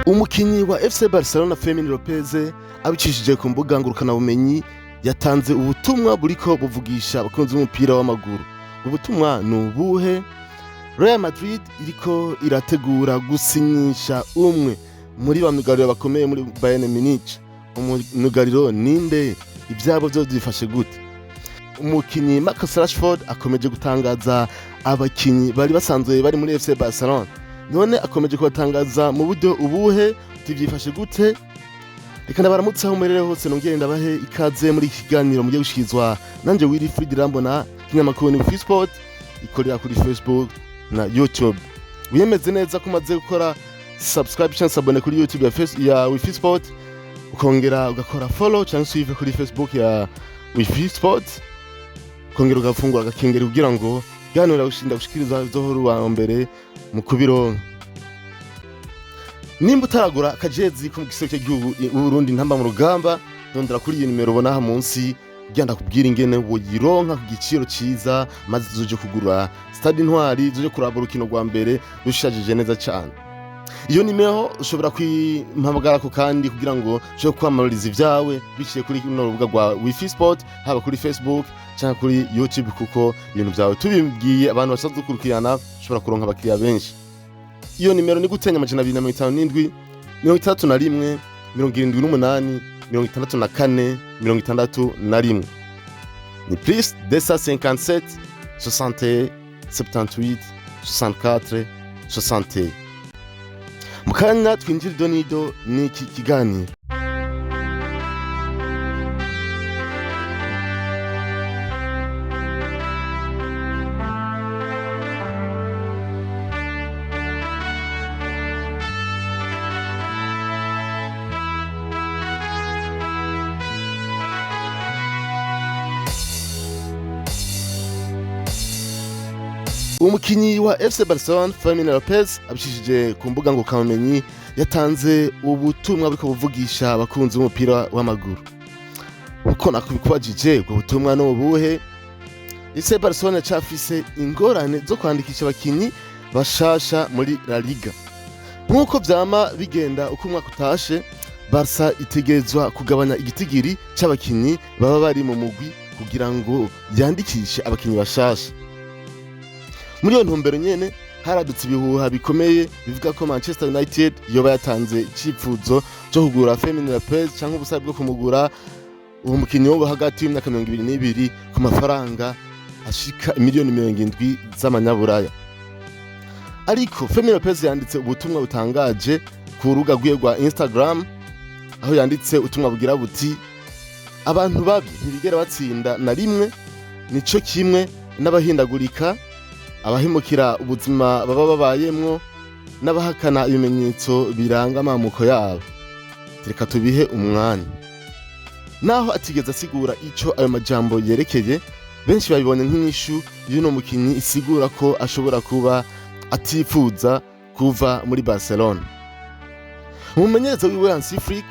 Umukinyi wa FC Barcelona Fermin Lopez abicishije ku mbuga ngurukana bumenyi yatanze ubutumwa buriko buvugisha abakunzi b'umupira w'amaguru. Ubutumwa nubuhe? Real Madrid iriko irategura gusinyisha umwe muri ba myugariro bakomeye muri Bayern Munich. Umwugariro ninde? Ivyabo vyo byifashe gute? Umukinyi Marcus Rashford akomeje gutangaza abakinyi bari basanzwe bari muri FC Barcelona. None akomeje kubatangaza mu buryo ubuhe? Tivyifashe gute? Reka ndabaramutse aho muherereye hose nongere ndabahe ikaze muri ikiganiro mugiye gushikizwa nanje Wilfried Irambona, kinyamakuru ni Wifisport ikorera kuri Facebook na YouTube. Wiyemeze neza ko umaze gukora subscribe cyangwa abone kuri YouTube ya Wifisport, ukongera ugakora follow cyangwa suive kuri Facebook ya Wifisport, ukongera ugafungura agakengeri kugira ngo ganura gushinda gushikiriza zohoro wa mbere mu kubironka. Nimba utaragura akajezi ko mu giseke cy'igihugu Burundi ntamba mu rugamba, ndondera kuri iyi nimero ubona aha munsi ugenda kubwira ingene woyironka ku giciro ciza, maze zuje kugura Stade Intwari, zuje kuraba urukino rwa mbere rushajije neza cyane. Iyo nimero ushobora kwimpamagara ko kandi kugira ngo cyo kwamamariza ivyawe biciye kuri runo rubuga rwa Wifisport, haba kuri Facebook cyangwa kuri YouTube, kuko ibintu vyawe tubibwiye abantu basanzwe kurukirana ushobora kuronka abakiriya benshi. Iyo nimero ni gutenya 257 31 78 64 61 ni plus 257 61 78 64 61. Mukanya twinjira donido n'iki kiganiro. Umukinyi wa FC Barcelona Fermin Lopez abishishije ku mbuga ngurukanabumenyi yatanze ubutumwa buriko buvugisha abakunzi b'umupira w'amaguru. Uko nakubikubajije ubwo butumwa no buhe? FC Barcelona cafise ingorane zo kwandikisha abakinyi bashasha muri La Liga. Nkuko vyama bigenda uko umwaka utashe, Barca itegerezwa kugabanya igitigiri c'abakinyi baba bari mu mugwi kugira ngo yandikishe abakinyi bashasha. Muri iyo ntumbero nyene haradutse ibihuha bikomeye bivuga ko Manchester United yoba yatanze icipfuzo cyo kugura Fermin Lopez cyangwa ubusabe bwo kumugura uwo mukinyi wo hagati y'imyaka 22 ku mafaranga ashika miliyoni 70 z'amanyaburaya. Ariko Fermin Lopez yanditse ubutumwa butangaje ku rubuga rwa Instagram, aho yanditse ubutumwa bugira buti: abantu babi ntibigera batsinda na rimwe, nico kimwe n'abahindagurika, abahimukira ubuzima baba babayemwo, n'abahakana ibimenyetso biranga amamuko yabo. Reka tubihe umwanya. Naho atigeze asigura ico ayo majambo yerekeye, benshi babibonye nk'inyishu y'uno mukinyi isigura ko ashobora kuba atifuza kuva muri Barcelona. Umumenyereza wiwe Hansi Flick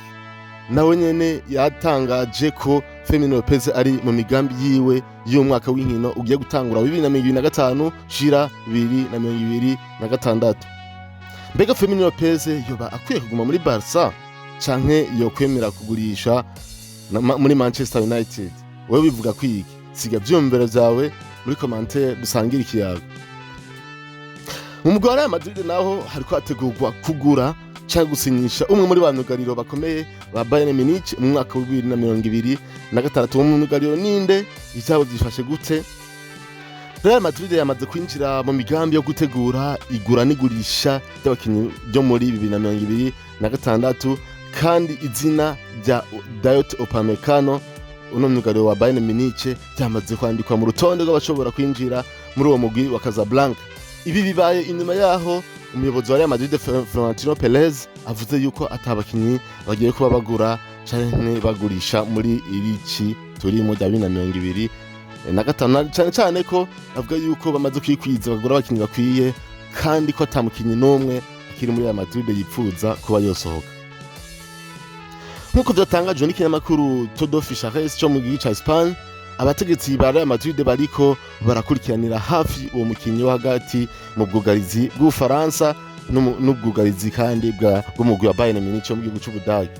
nawe nyene yatangaje ko Fermin Lopez ari mu migambi yiwe y'umwaka w'inkino ugiye gutangura 2025 shira 2026. Mbega Fermin Lopez yoba akwiye kuguma muri Barca canke yokwemera kugurisha muri Manchester United? Wewe bivuga kwiki? Siga vyumvero vyawe muri commentaire dusangira ikiyago. Mu mugwi wa Real Madrid naho hariko hategurwa kugura cyangwa gusinyisha umwe muri banyugariro bakomeye ba Bayern Munich mu mwaka wa 2026. Umwugariro ninde? Ivyabo byifashe gute? Real Madrid yamaze kwinjira mu migambi yo gutegura igura n'igurisha ry'abakinyi byo muri 2026, kandi izina rya Dayot Upamecano uno myugariro wa Bayern Munich ryamaze kwandikwa mu rutonde rw'abashobora kwinjira muri uwo mugwi wa Casablanca. Ibi bibaye inyuma yaho umuyobozi wa Real Madrid Florentino Perez avuze yuko atabakinyi bagiye kuba bagura canke bagurisha muri irici turi mu 2025, cyane ko avuga yuko bamaze kwikwiza bagura abakinyi bakwiye, kandi ko atamukinyi n'umwe akiri muri Real Madrid yipfuza kuba yosohoka. Nkuko byatangajwe n'ikinyamakuru Todo Fichajes cyo mu gihugu ca Spain, abategetsi ba Real Madrid bariko barakurikiranira hafi uwo mukinyi wo hagati mu bwugarizi bw'Ufaransa n'ubwugarizi kandi bw'umugwi wa Bayern Munich wo mu gihugu c'Ubudagi.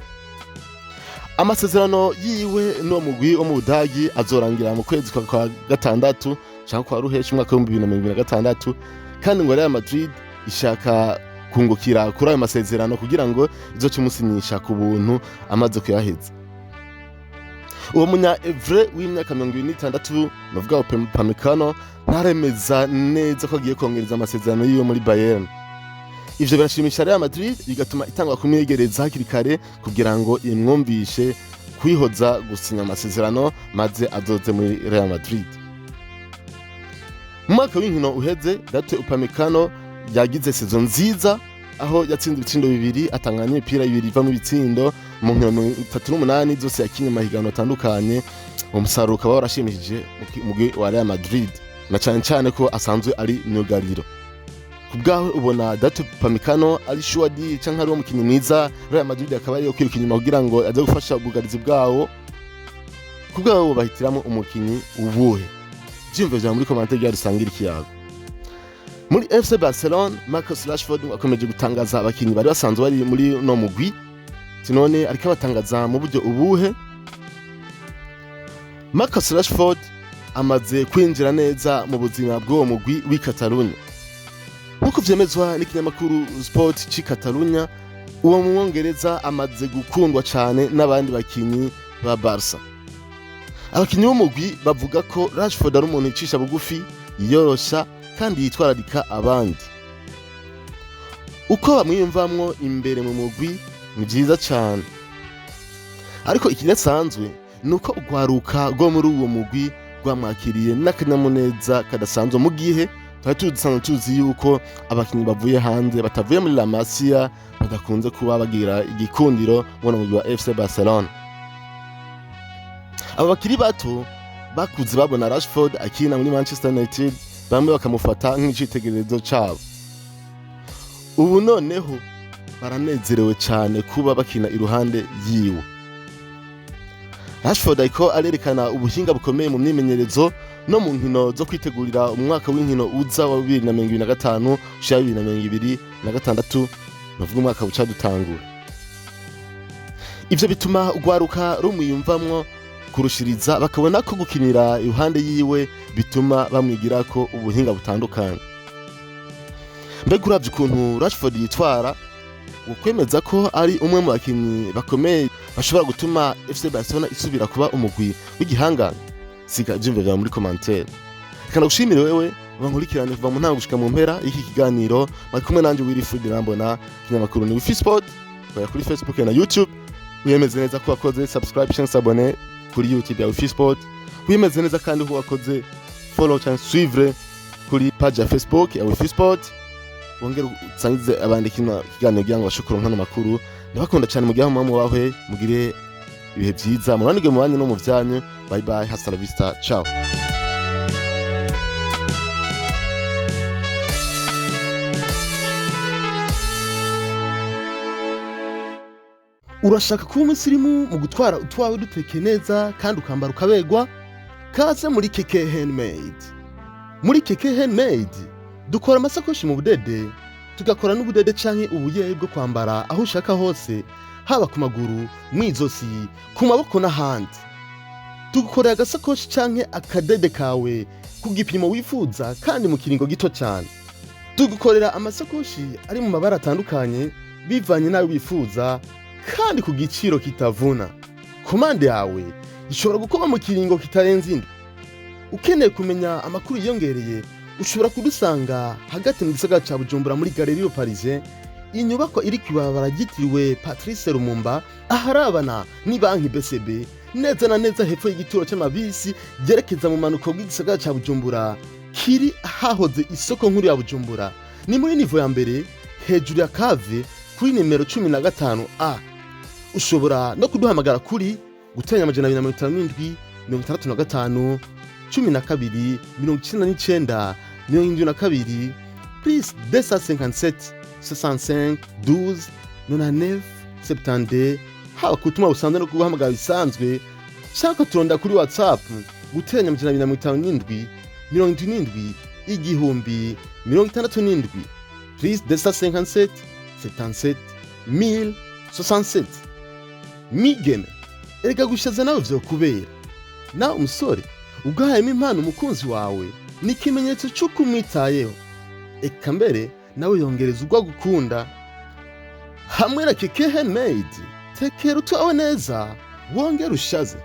Amasezerano yiwe no mugwi wo mu Budagi azorangira mu kwezi kwa gatandatu canke kwa ruheshi umwaka wa 2026 kandi ngo Real Madrid ishaka kungukira kuri ayo masezerano kugira ngo izoce musinyisha ku buntu amaze kuyaheza. Uwo munya Evre w'imyaka 26 novuga Upamecano ntaremeza neza ko agiye kongereza amasezerano yiwe muri Bayern. Ivyo birashimisha Real Madrid bigatuma itangwa kumwegereza hakiri kare kugira ngo imwumvishe kwihoza gusinya amasezerano maze azoze muri Real Madrid. Mu mwaka w'inkino uheze Date Upamecano yagize season nziza aho yatsinze ibitsindo 2 atanganya imipira 2 iva mu bitsindo mu nkino 38 zose yakinye mahiganano atandukanye. Umusaruro ukaba warashimishije mugwi wa Real Madrid na cyane ko asanzwe ari myugariro. Kubgaho ubona Date Upamecano ari shuadi canke ari umukinyi mwiza Real Madrid akaba ari yo kwiruka inyuma kugira ngo aze gufasha ubwugarizi bwawo. Kubgaho bahitiramo umukinyi ubuhe byumve vya muri commentaire yarusangira ikiyago. Muri FC Barcelona Marcus Rashford akomeje gutangaza abakinyi bari basanzwe bari muri no mugwi tinone ariko batangaza mu buryo ubuhe. Marcus Rashford amaze kwinjira neza mu buzima bw'uwo mugwi w'i Catalonia. Nkuko vyemezwa n'ikinyamakuru Sport ci Catalonia, uwo mwongereza amaze gukundwa cyane n'abandi bakinyi ba Barca. Abakinyi b'umugwi bavuga ko Rashford ari umuntu icisha bugufi, yiyorosha kandi yitwararika abandi. Uko bamwiyumvamwo imbere mu mugwi ni byiza cyane. Ariko ikidasanzwe nuko ugwaruka rwo muri uwo mugwi rwamwakiriye n'akanyamuneza kadasanzwe mu gihe tuzi yuko abakinyi bavuye hanze batavuye muri La Masia badakunze kuba bagira igikundiro mu mugwi wa FC Barcelona. Aba bakiri bato bakuze babona Rashford akina muri Manchester United bamwe bakamufata nk'icitegererezo cyabo. Ubu noneho baranezerewe cyane kuba bakina iruhande yiwe. Rashford ariko arerekana ubuhinga bukomeye mu myimenyerezo no mu nkino zo kwitegurira umwaka w'inkino uza wa 2025 ushya 2026 bavuga umwaka buca dutangura. Ivyo bituma ugwaruka rumwiyumvamwo kurushiriza bakabona ko gukinira iruhande yiwe bituma bamwigira ko ubuhinga butandukanye. Mbega uravye ukuntu Rashford yitwara ukwemeza ko ari umwe mu bakinyi bakomeye bashobora gutuma FC Barcelona isubira kuba umugwi w'igihangane. Siga jimvega muri commentaire. Kana gushimire wewe bankurikirane kuva mu ntango gushika mu mpera iki kiganiro bakumwe nanje Wilfried Irambona kinyamakuru ni Wifi Sport kuri Facebook na YouTube. Wiyemeze neza ko wakoze subscribe s'abonner kuri YouTube ya Wifi Sport. Wiyemeze neza kandi ko wakoze follow cyangwa suivre kuri page ya Facebook ya Wifi Sport. Wongera usangize abandi kiganiro gyango bashukuru nkano makuru. Ndabakunda cyane mu gihe mu bahwe mugire ibihe byiza muranige mu banyu no mu vyanyu. Bye bye, hasta la vista, ciao. Urashaka kuba umusirimu mu gutwara utwawe duteke neza kandi ukambara ukabegwa? Kaze muri Keke Handmade. Muri Keke Handmade dukora amasakoshi mu budede, tugakora n'ubudede canke ubuye bwo kwambara aho ushaka hose, haba ku maguru, mwizosi, ku maboko n'ahandi. Tugukorera agasakoshi canke akadede kawe ku gipimo wifuza kandi mu kiringo gito cyane. Tugukorera amasakoshi ari mu mabara atandukanye bivanye nawe wifuza kandi ku giciro kitavuna. Komande yawe ishobora gukorwa mu kiringo kitarenze indwi. Ukeneye kumenya amakuru yiyongereye ushobora kudusanga hagati mu gisagara ca Bujumbura muri Galerie Parisien. Inyubako iri kwibabara gitiriwe Patrice Lumumba aharabana ni banki BCB neza na neza hepfo y'igituro cy'amabisi gerekeza mu manuko bw'igisagara ca Bujumbura kiri hahoze isoko nkuru ya Bujumbura. Ni muri nivo ya mbere hejuru ya cave kuri nimero 15A. Ushobora no kuduhamagara kuri gutanya 257 65 12 99 72 plus 257 65 12 99 72. Haba kutuma usanzwe no kuguhamagara bisanzwe shaka turonda kuri WhatsApp gutenya 257 77 igihumbi 67. plus 257 77 1067. Mwigeme, erega gushaza nawe vyokubera. Nawe umusore, ugahayemo impano umukunzi wawe, ni ikimenyetso c'uko umwitayeho. Eka mbere nawe yongereza ugwa gukunda. Hamwe na Keke Handmade, tekera utwawe neza, wongere ushaze.